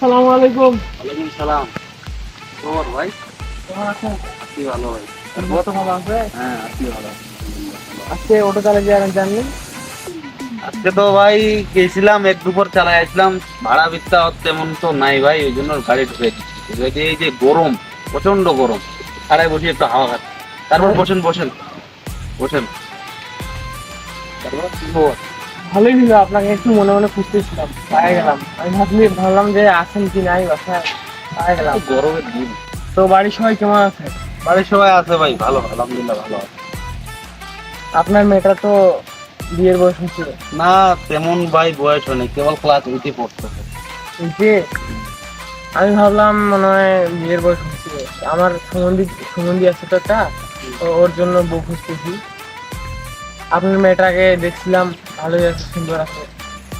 আসসালামু আলাইকুম। ওয়ালাইকুম সালাম। তোমার ভাই? কেমন আছেন? আছি ভালো ভাই। বউ তো ভালো আছে? হ্যাঁ আছি ভালো। আজকে অটো চালিয়ে যাবেন জানলেন? আজকে তো ভাই গেছিলাম এক দুপুর চালাই আসলাম, ভাড়া বিত্তা তেমন তো নাই ভাই, ওই জন্য গাড়ি ঢুকে দিচ্ছি। এই যে গরম, প্রচন্ড গরম, ছাড়াই বসে একটু হাওয়া খাচ্ছি। তারপর বসেন বসেন বসেন। তারপর কি খবর? ভালোই ছিল, আপনাকে একটু মনে মনে খুঁজতেছিলাম, পায়ে গেলাম। আমি ভাবলাম যে আছেন কি নাই বাসায়, পায়ে গেলাম। গরমের দিন। তো বাড়ির সবাই কেমন আছে? বাড়ির সবাই আছে ভাই ভালো, আলহামদুলিল্লাহ ভালো আছে। আপনার মেয়েটা তো বিয়ের বয়স হচ্ছে। না তেমন ভাই বয়স হয়নি, কেবল ক্লাস উঠে পড়তেছে। যে আমি ভাবলাম মনে হয় বিয়ের বয়স হচ্ছে। আমার সুমন্দি আছে তো একটা, ওর জন্য বউ খুঁজতেছি। আপনার মেয়েটাকে দেখছিলাম, ভালোই আছে, সুন্দর আছে।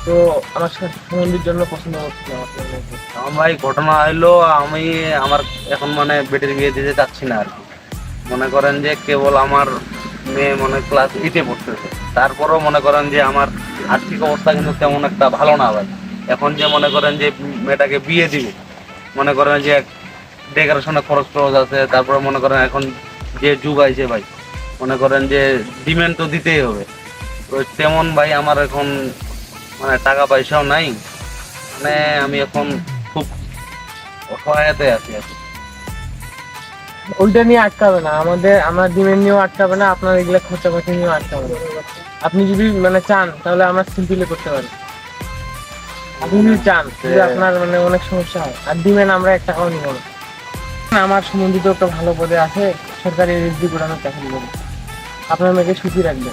তো আমার সুমন্দির জন্য পছন্দ করছিলাম আপনার মেয়েকে। আমার ভাই ঘটনা হইলো, আমি আমার এখন মানে বেটির বিয়ে দিতে চাচ্ছি না আর কি। মনে করেন যে কেবল আমার মেয়ে মনে ক্লাস এইটে পড়তেছে, তারপরেও মনে করেন যে আমার আর্থিক অবস্থা কিন্তু তেমন একটা ভালো না ভাই। এখন যে মনে করেন যে মেয়েটাকে বিয়ে দিব, মনে করেন যে ডেকোরেশনে খরচ টরচ আছে, তারপরে মনে করেন এখন যে যুগ আইছে ভাই, মনে করেন যে ডিমান্ড তো দিতেই হবে। তো তেমন ভাই আমার এখন মানে টাকা পয়সাও নাই, মানে আমি এখন খুব অসহায়তে আছি আর কি। ওইটা নিয়ে আটকাবে না, আমার ডিমের নিয়েও আটকাবে না, আপনার এগুলা খরচাপাতি নিয়েও আটকাবে না। আপনি যদি মানে চান তাহলে আমরা সিম্পলি করতে পারি। আপনি যদি চান যে আপনার মানে অনেক সমস্যা হয়, আর ডিমেন আমরা এক টাকাও নিব না। আমার সম্বন্ধিত একটা ভালো পদে আছে, সরকারি রেজিস্ট্রি করানোর চাকরি করে। আপনার মেয়েকে সুখী রাখবে।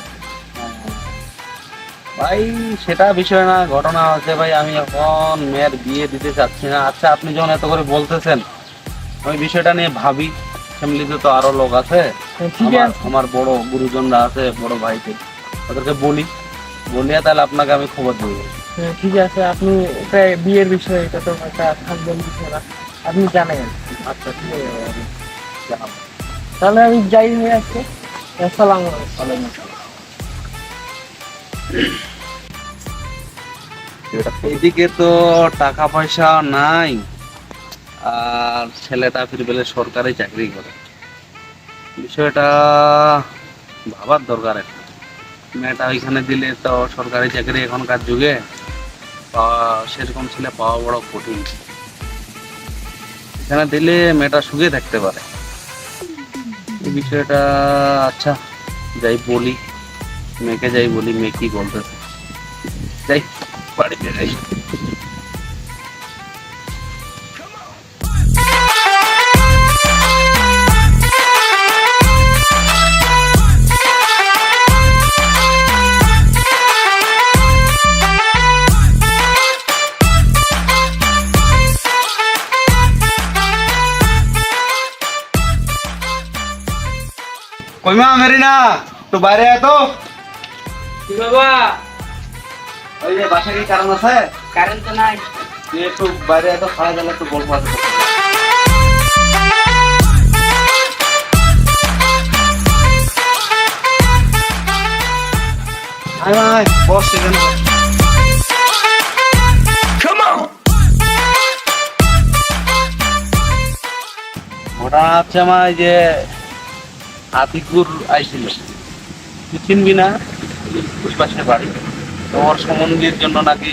ভাই সেটা বিষয় না, ঘটনা হচ্ছে ভাই আমি এখন মেয়ের বিয়ে দিতে চাচ্ছি না। আচ্ছা আপনি যখন এত করে বলতেছেন, আমি বিষয়টা নিয়ে ভাবি। ফ্যামিলিতে তো আরো লোক আছে, হ্যাঁ, ঠিক আছে। আমার বড় গুরুজনরা আছে, বড় ভাইকে ওদেরকে বলিয়া তাহলে আপনাকে আমি খবর দেবো। হ্যাঁ, ঠিক আছে। আপনি এটা বিয়ের বিষয়, এটা তো একটা থাকবেন বিষয় না, আপনি জানেন। আচ্ছা ঠিক আছে ভাই, আমি জানাবো। তাহলে আমি যাই হয়ে আজকে। আসসালামু আলাইকুম। এইদিকে তো টাকা পয়সা নাই, আর ছেলেটা ফিরবেলে সরকারি চাকরি করে। বিষয়টা ভাবার দরকার এখন। মেয়েটা ওইখানে দিলে তো সরকারি চাকরি এখনকার যুগে পাওয়া, সেরকম ছেলে পাওয়া বড় কঠিন। এখানে দিলে মেয়েটা সুখে থাকতে পারে, এই বিষয়টা। আচ্ছা যাই বলি, মেয়েকে যাই বলি, মেয়ে কি বলতেছে। যাই বাড়িতে যাই। কইমা মেরিনা, তো বাইরে আয় তো। কি বাবা? ওই যে বাসা কি কারণ আছে? কারেন্ট তো নাই। তুই একটু বাইরে এত খাওয়া গেলে একটু বলবো আছে। আয় আয় বস সেখানে। ওটা হচ্ছে আমার এই যে আতিকুর আইছিল, তুই চিনবি না, ওই পাশের বাড়ি। তো ওর সম্বন্ধীর জন্য নাকি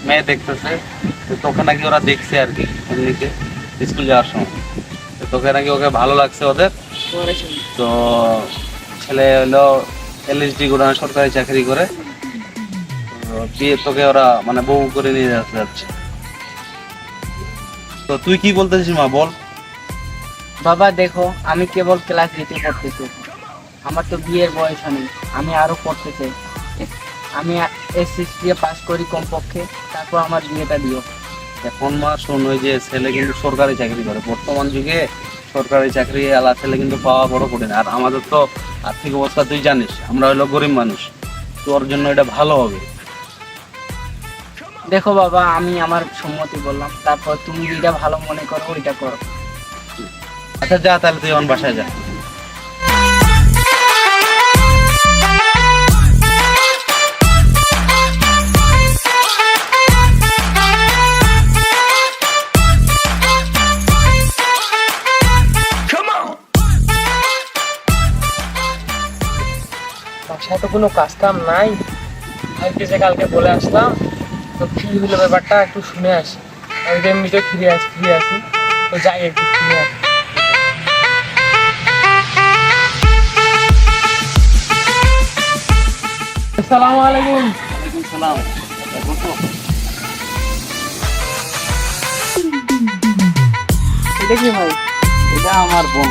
মেয়ে দেখতেছে, তো তোকে নাকি ওরা দেখছে আর কি এমনিতে স্কুল যাওয়ার সময়। তো তোকে নাকি ওকে ভালো লাগছে ওদের। তো ছেলে হলো এলএসডি গোডাউনে সরকারি চাকরি করে, তো বিয়ে তোকে ওরা মানে বউ করে নিয়ে যাচ্ছে। তো তুই কি বলতেছিস মা, বল। বাবা দেখো, আমি কেবল ক্লাস 8 পড়তেছি, আমার তো বিয়ের বয়স নেই, আমি আরো পড়তে চাই। আমি এসএসসি দিয়ে পাস করি কমপক্ষে, তারপর আমার বিয়েটা দিও। এখন মা শোন, ওই যে ছেলে কিন্তু সরকারি চাকরি করে, বর্তমান যুগে সরকারি চাকরি আলা ছেলে কিন্তু পাওয়া বড় কঠিন। আর আমাদের তো আর্থিক অবস্থা তুই জানিস, আমরা হলো গরিব মানুষ, তোর জন্য এটা ভালো হবে। দেখো বাবা, আমি আমার সম্মতি বললাম, তারপর তুমি যেটা ভালো মনে করো ওইটা করো। আচ্ছা যা তাহলে, তুই আমার বাসায় যা। তো কোনো কাজ কাম নাই, কালকে যে কালকে বলে আসলাম, তো কি হলো ব্যাপারটা একটু শুনে আসি। আমি তো এমনিতে ফিরে আসি, তো যাই একটু শুনে আসি। আসসালামু আলাইকুম। ওয়ালাইকুম সালাম। এটা কি ভাই? এটা আমার বোন।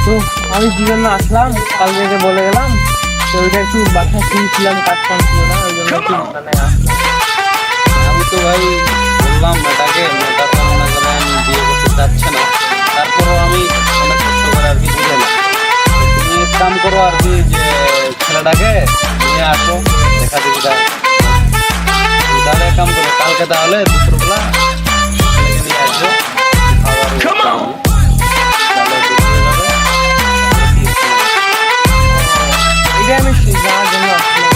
তো আমি কি জন্য আসলাম, কালকে যে বলে গেলাম, তো ওইটা একটু বাসায় শুনছিলাম, কাজ কাম ছিল না, ওই জন্য একটু মানে আসলাম। আমি তো ভাই বললাম মেয়েটা তো মনে করেন বিয়ে করতে চাচ্ছে না, তারপরও আমি অনেক কষ্ট করে আর কি বুঝালাম। তুমি এক কাম করো আর কি, যে ছেলেটাকে নিয়ে আসো, দেখা দেখি তাহলে এক কাম করো, কালকে তাহলে দুপুরবেলা ছেলেকে নিয়ে আসো, খাবার তাহলে দুপুরে যাবে। এটাই আমি জানার জন্য আসলাম।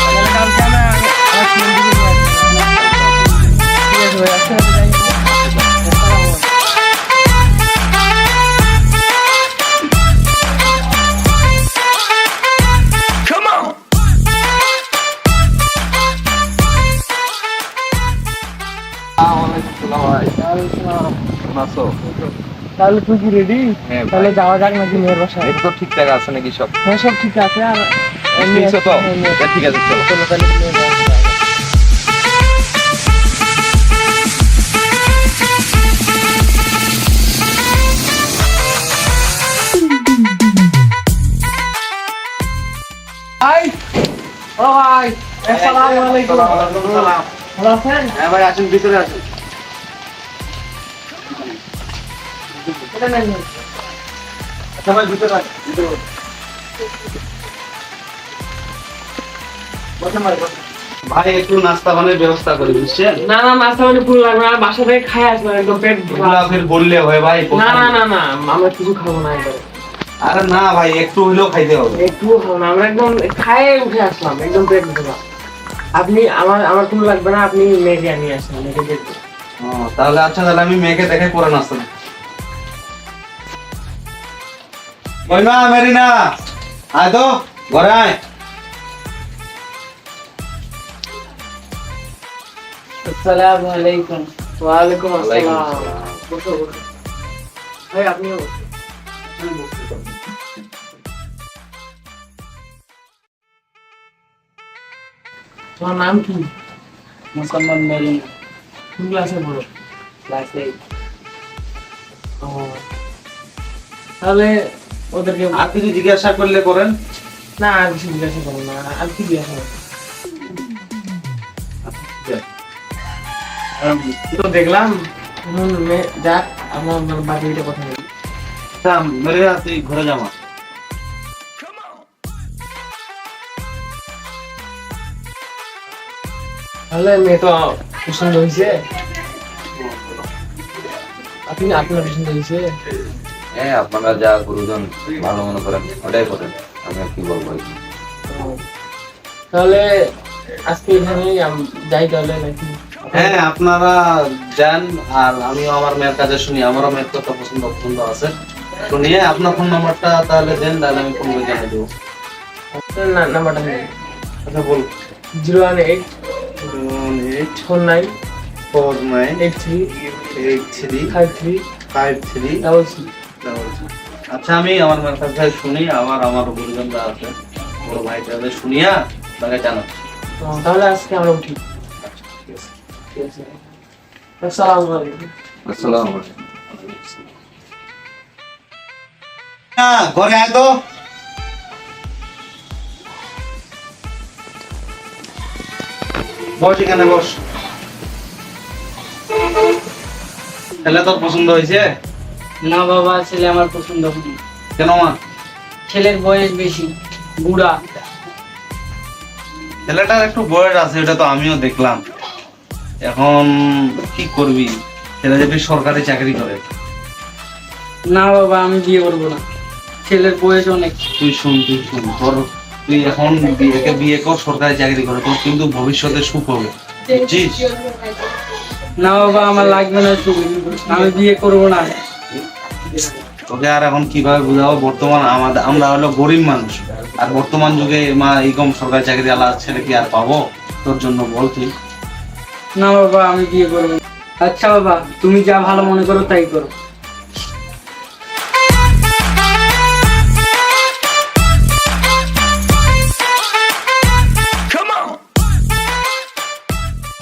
তাহলে কালকে আমি আমার ফ্রেন্ডকে নিয়ে আসবো। ঠিক আছে ভাই, আজকে আমি যাই। আসসালামু আলাইকুম। তাহলে তুই কি রেডি? হ্যাঁ ভাই। তাহলে যাওয়া যাক নাকি মেয়ের বাসায়? এটা তো ঠিকঠাক আছে নাকি সব? হ্যাঁ, সব ঠিক আছে। আর নিশ্চয় তো? ঠিক আছে, চলো। চলো তাহলে মেয়ের বাসায় যাওয়া যাক। ভাই, ও ভাই, আসসালামু আলাইকুম। ভালো আছেন? হ্যাঁ ভাই, আসুন ভিতরে আসুন। এটা নেন। আচ্ছা ভাই, ভিতরে আসুন, ভিতরে আসুন। বসেন ভাই, বসেন। ভাই একটু নাস্তা পানির ব্যবস্থা করে বুঝছেন? না না, নাস্তা মানে পুরো লাগবে না, বাসা থেকে খাই আসবেন, একদম পেট ভরা। এগুলা ফের বললে হয় ভাই। না না না না, আমরা কিছু খাবো না একবারে। আরে না ভাই, একটু হইলেও খাইতে হবে। একটুও খাবো না, আমরা একদম খায়ে উঠে আসলাম, একদম পেট ভরা। আপনি আমার কোনো লাগবে না, আপনি মেয়েকে নিয়ে আসেন, মেয়েকে দেখবো। ও, তাহলে আচ্ছা, তাহলে আমি মেয়েকে দেখে করে নাস্তা দিই। ওই মা মেরিনা, আয় তো ঘরে আয়। আসসালামু আলাইকুম। ওয়ালাইকুম ওয়ালাইকুম আসসালাম। বসো বসো। ভাই আপনিও বসুন। তোমার নাম কি? মুসলমান মেরিন কোন ক্লাসে পড়ো? ক্লাস 8। ও, তাহলে ওদেরকে আর কিছু জিজ্ঞাসা করলে করেন। না, আর কিছু জিজ্ঞাসা করো না, আর কি জিজ্ঞাসা করো? তো দেখলাম যাক, আমার বাড়িটা কথা বলি। আচ্ছা মেরিনা, তুই ঘরে যাওয়া। তাহলে মেয়ে তো পছন্দ হয়েছে, আপনার পছন্দ হয়েছে? হ্যাঁ, আপনারা যা গুরুজন ভালো মনে করেন ওটাই করেন, আমি আর কি বলবো। তাহলে আজকে এখানেই যাই তাহলে নাকি? হ্যাঁ, আপনারা যান, আর আমিও আমার মেয়ের কাছে শুনি, আমারও মেয়ের কত পছন্দ আছে শুনিয়ে আপনার ফোন নাম্বারটা তাহলে দেন, তাহলে আমি ফোন করে জানিয়ে দেবো। নাম্বারটা দিন। আচ্ছা বল। 018 49 83 53 33। আচ্ছা, আমি আমার মেয়ের কাছে শুনি, আমার গুরুজন যা আছে বড় ভাই তাদের শুনিয়া তাকে জানাচ্ছি। তাহলে আজকে আমরা উঠি। ঠিক আছে। আসসালামু আলাইকুম। আসসালাম। না, ঘরে আয় তো। বস এখানে, বস। ছেলে তোর পছন্দ হয়েছে? না বাবা, ছেলে আমার পছন্দ হয়নি। কেন মা? ছেলের বয়স বেশি, বুড়া। ছেলেটার একটু বয়স আছে, এটা তো আমিও দেখলাম। এখন কি করবি, ছেলে যদি সরকারি চাকরি করে। না বাবা, আমি বিয়ে করবো না, ছেলের বয়স অনেক। তুই শুন তুই এখন বিয়ে কর, সরকারি চাকরি করে, তোর কিন্তু ভবিষ্যতে সুখ হবে, বুঝছিস? না বাবা, আমার লাগবে না শুধু, আমি বিয়ে করবো না। তোকে আর এখন কিভাবে বুঝাবো, বর্তমান আমরা হলো গরিব মানুষ, আর বর্তমান যুগে মা এরকম সরকারি চাকরি আলা ছেলে কি আর পাবো? তোর জন্য বল তুই। না বাবা, আমি বিয়ে করবো না। আচ্ছা বাবা, তুমি যা ভালো মনে করো তাই করো।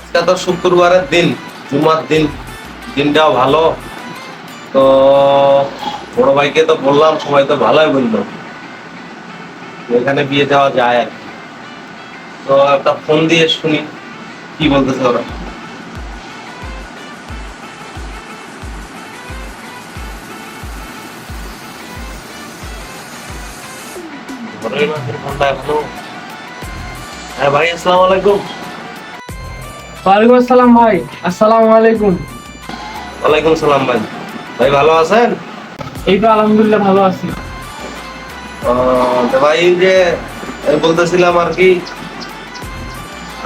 এটা তো শুক্রবারের দিন, জুমার দিন, দিনটাও ভালো। তো বড় ভাইকে তো বললাম, সবাই তো ভালোই বললো এখানে বিয়ে দেওয়া যায় আর কি। তো একটা ফোন দিয়ে শুনি কি বলতেছে ওরা। ঘরের মাঝের ফোনটা এখনো। হ্যাঁ ভাই, আসসালামু আলাইকুম। ওয়ালাইকুম আসসালাম ভাই। আসসালামু আলাইকুম। ওয়ালাইকুম সালাম ভাই। ভাই ভালো আছেন? এই তো আলহামদুলিল্লাহ ভালো আছি। তো ভাই যে আমি বলতেছিলাম আর কি,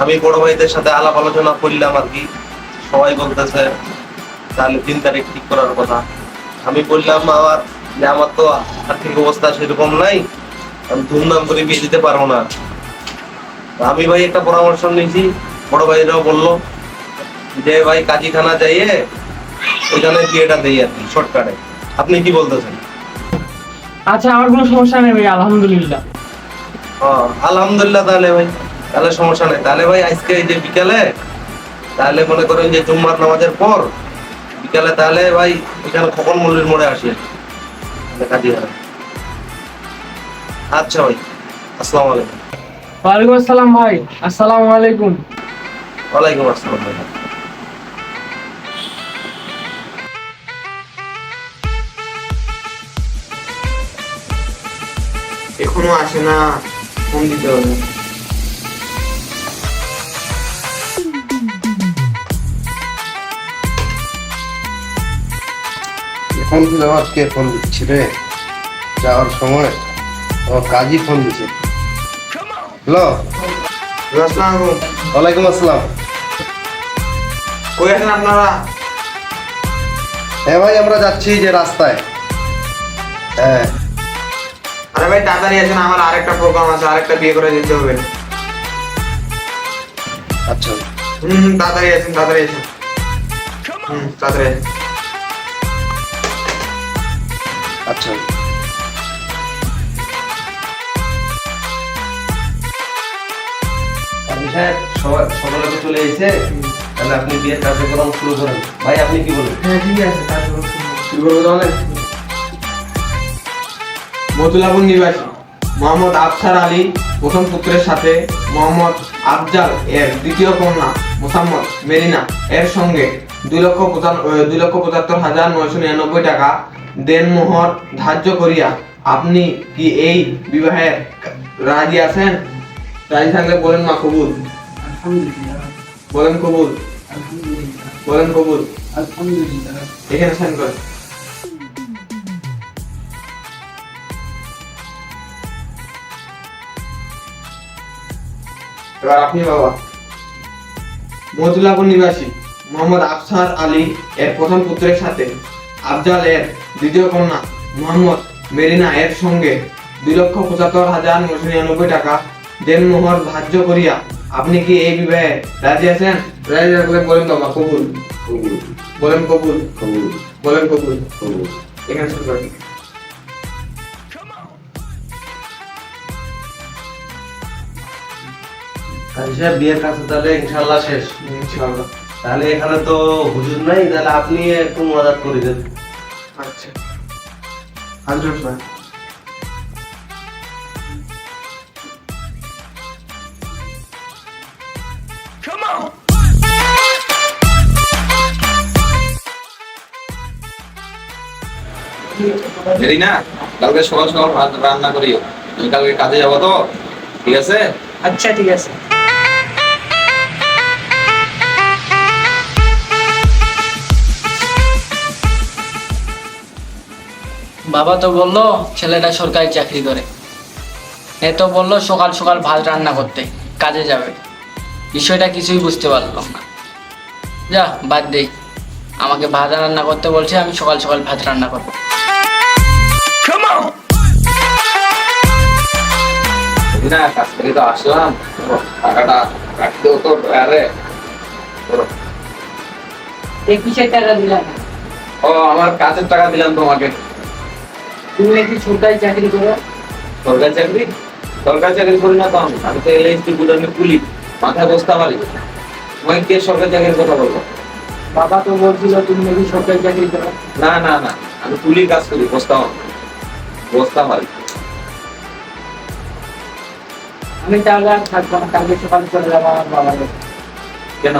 আমি বড় ভাইদের সাথে আলাপ আলোচনা করলাম আর কি। সবাই বলতেছে তাহলে 3 তারিখ ঠিক করার কথা। আমি বললাম আবার যে আমার তো আর্থিক অবস্থা সেরকম নাই, আমি ধুমধাম করে বিয়ে দিতে পারবো না। তো আমি ভাই একটা পরামর্শ নিয়েছি, বড় ভাইরাও বললো যে ভাই কাজীখানা যাইয়ে ওইখানে বিয়েটা দেই আর কি, শর্টকাটে। আপনি কি বলতেছেন? আচ্ছা, আমার কোনো সমস্যা নেই ভাই, আলহামদুলিল্লাহ। আলহামদুলিল্লাহ। তাহলে সমস্যা নেই। তাহলে ভাই আজকে এই যে বিকালে, তাহলে মনে করেন যে জুম্মার নামাজের পর বিকালে, তাহলে ভাই এখানে খোকন মল্লির মোড়ে আসি কাজীখানা। আচ্ছা ভাই, আসসালামু আলাইকুম। ওয়ালাইকুম আসসালাম ভাই। আসসালামু আলাইকুম। ওয়ালাইকুম আসসালাম ভাই। এখনো আসে না, ফোন দিতে হবে। ফোন দিল, আজকে ফোন দিচ্ছি রে যাওয়ার সময়। ও কাজী ফোন দিচ্ছে। হ্যালো, আসসালামু আলাইকুম। ওয়ালাইকুম আসসালাম। কই আছেন আপনারা? হ্যাঁ ভাই, আমরা যাচ্ছি যে রাস্তায়। হ্যাঁ আরে ভাই তাড়াতাড়ি আসেন, আমার আরেকটা প্রোগ্রাম আছে, আরেকটা বিয়ে করে যেতে হবে। আচ্ছা। তাড়াতাড়ি আসেন, তাড়াতাড়ি আসেন। তাড়াতাড়ি আসেন। আচ্ছা। কাজী সাহেব সকালে তো চলে এসেছে, তাহলে আপনি বিয়ের কার্যক্রম শুরু করেন। ভাই আপনি কি বলেন? হ্যাঁ ঠিক আছে, তারপর শুরু করবো তাহলে। মতুলাপুর নিবাসী মোহাম্মদ আফসার আলী প্রথম পুত্রের সাথে মোহাম্মদ আফজাল এর দ্বিতীয় কন্যা মোসাম্মদ মেরিনা এর সঙ্গে 2,75,999 টাকা দেনমোহর ধার্য করিয়া আপনি কি এই বিবাহে রাজি আছেন? রাজি থাকলে বলেন মা কবুল। বলেন কবুল। বলেন কবুল। এখানে সাইন করেন। এবার আপনি বাবা। মতুলাপুর নিবাসী মোহাম্মদ আফসার আলী এর প্রথম পুত্রের সাথে আফজাল এর দ্বিতীয় কন্যা মোহাম্মদ মেরিনা এর সঙ্গে 2,75,999 টাকা দেনমোহর ধার্য করিয়া আপনি কি এই বিবাহে রাজি আছেন? রাজি থাকলে বলেন বাবা কবুল। কবুল। বলেন কবুল। কবুল। বলেন কবুল। কবুল। এখানে শুরু করেন। কাজী সাহেব বিয়ের কাজ তাহলে ইনশাআল্লাহ শেষ। ইনশাআল্লাহ। তাহলে এখানে তো হুজুর নাই, তাহলে আপনি একটু মদত করে দেন। আচ্ছা হাজরত ভাই। মেরিনা, কালকে সকাল সকাল ভাত রান্না করিও, আমি কালকে কাজে যাবো তো, ঠিক আছে? আচ্ছা ঠিক আছে। বাবা তো বললো ছেলেটা সরকারি চাকরি করে, এ তো বললো সকাল সকাল ভাত রান্না করতে কাজে যাবে। বিষয়টা কিছুই বুঝতে পারলাম না। যা বাদ দেই, আমাকে ভাত রান্না করতে বলছে, আমি সকাল সকাল ভাত রান্না করবো। না কাজ থেকে তো আসলাম, টাকাটা রাখতে হতো। আরে কিসের টাকা দিলাম? ও আমার কাজের টাকা দিলাম তোমাকে। তুমি নাকি সরকারি চাকরি করো? সরকারি চাকরি? সরকারি চাকরি করি না তো আমি। আমি তো এলআইসি গুডাউনে কুলি, মাথায় বসতে পারি। তোমাকে কে সরকারি চাকরির কথা বলবো? বাবা তো বলছিল তুমি নাকি সরকারি চাকরি করো। না না না, আমি কুলি কাজ করি, বসতে পারি। আমি তাহলে আর থাকবো না, কালকে সকালে চলে যাবো আমার বাবার কাছে। কেন?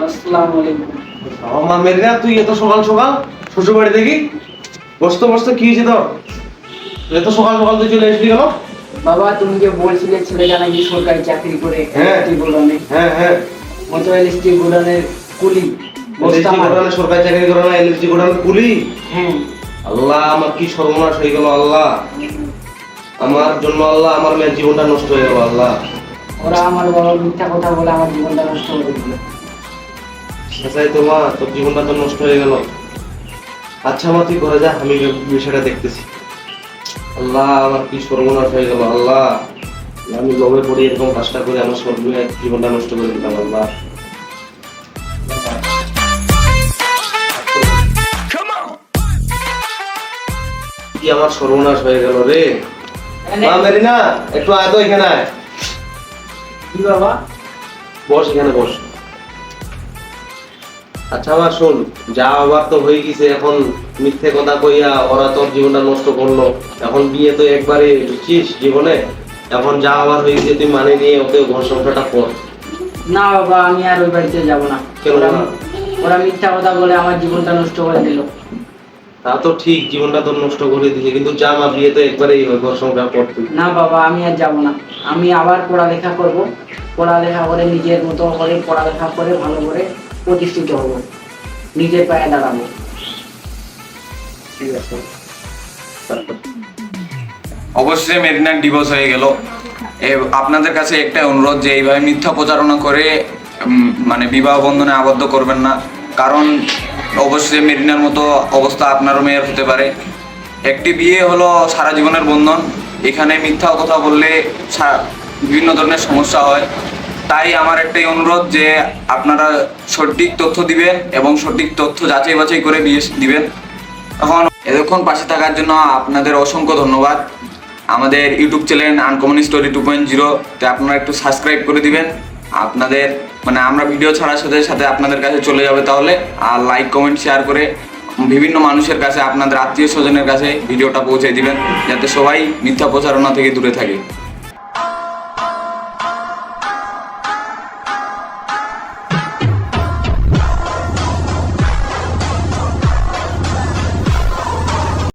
আসসালামু আলাইকুম। আমার মেরিনা, তুই এত সকাল সকাল শ্বশুর বাড়ি দেখি বসতে বসতে কি হয়েছে তোর? তুই এত সকাল সকাল তুই চলে আসলি কেন? বাবা তুমি যে বলছিলে ছেলেটা নাকি সরকারি চাকরি করে হ্যাঁ। এলএসটি গোডাউনে, হ্যাঁ হ্যাঁ, মতো এলএসটি গোডাউনের কুলি বস্তা এলএসজি মাল। গোডাউনে সরকারি চাকরি করে না, এলএসজি গোডাউনে কুলি। হ্যাঁ আল্লাহ, আমার কি সর্বনাশ হয়ে গেল আল্লাহ! আমার জন্য আল্লাহ, আমার মেয়ের জীবনটা নষ্ট হয়ে গেল আল্লাহ। ওরা আমার বাবা মিথ্যা কথা বলে আমার জীবনটা নষ্ট করে দিল। সেটাই তো মা, তোর জীবনটা তো নষ্ট হয়ে গেল। আচ্ছা মা, তুই ঘরে যা, আমি বিষয়টা দেখতেছি। আল্লাহ, আমার কি সর্বনাশ হয়ে গেল আল্লাহ! আমি লোভে পড়ে এরকম কাজটা করে আমার মেয়ের জীবনটা নষ্ট করে দিলাম আল্লাহ। কি আমার সর্বনাশ হয়ে গেল রে! মা মেরিনা, একটু আয় তো এখানে আয়। কি বাবা? বস এখানে বস। আচ্ছা মা শোন, যা আবার তো হয়ে গেছে, এখন মিথ্যে কথা কইয়া ওরা তোর জীবনটা নষ্ট করলো। এখন বিয়ে তো একবারে বুঝছিস জীবনে, এখন যা আবার হয়ে গেছে তুই মানে নিয়ে ওকে ঘর সংসারটা কর। না বাবা, আমি আর ওই বাড়িতে যাব না। কেন না? ওরা মিথ্যা কথা বলে আমার জীবনটা নষ্ট করে দিল। তা তো ঠিক, জীবনটা তোর নষ্ট করে দিছে, কিন্তু যা মা, বিয়ে তো একবারেই হয়, ঘর সংসার কর তুই। না বাবা, আমি আর যাব না। আমি আবার পড়ালেখা করব, পড়ালেখা করে নিজের মতো করে পড়ালেখা করে ভালো করে প্রতিষ্ঠিত হব, নিজের পায়ে দাঁড়াবো। ঠিক আছে। অবশ্যই মেরিনার ডিভোর্স হয়ে গেল। আপনাদের কাছে একটা অনুরোধ যে এইভাবে মিথ্যা প্রচারণা করে মানে বিবাহ বন্ধনে আবদ্ধ করবেন না, কারণ অবশ্যই মেরিনার মতো অবস্থা আপনারও মেয়ের হতে পারে। একটি বিয়ে হলো সারা জীবনের বন্ধন, এখানে মিথ্যা কথা বললে বিভিন্ন ধরনের সমস্যা হয়। তাই আমার একটাই অনুরোধ যে আপনারা সঠিক তথ্য দিবেন এবং সঠিক তথ্য যাচাই বাছাই করে বিয়ে দিবেন। এখন এতক্ষণ পাশে থাকার জন্য আপনাদের অসংখ্য ধন্যবাদ। আমাদের ইউটিউব চ্যানেল আনকমন স্টোরি 2.0 তে আপনারা একটু সাবস্ক্রাইব করে দিবেন। আপনাদের মানে আমরা ভিডিও ছাড়ার সাথে সাথে আপনাদের কাছে চলে যাবে তাহলে, আর লাইক কমেন্ট শেয়ার করে বিভিন্ন মানুষের কাছে, আপনাদের আত্মীয় স্বজনের কাছে ভিডিওটা পৌঁছে দিবেন, যাতে সবাই মিথ্যা প্রচারণা থেকে দূরে থাকে।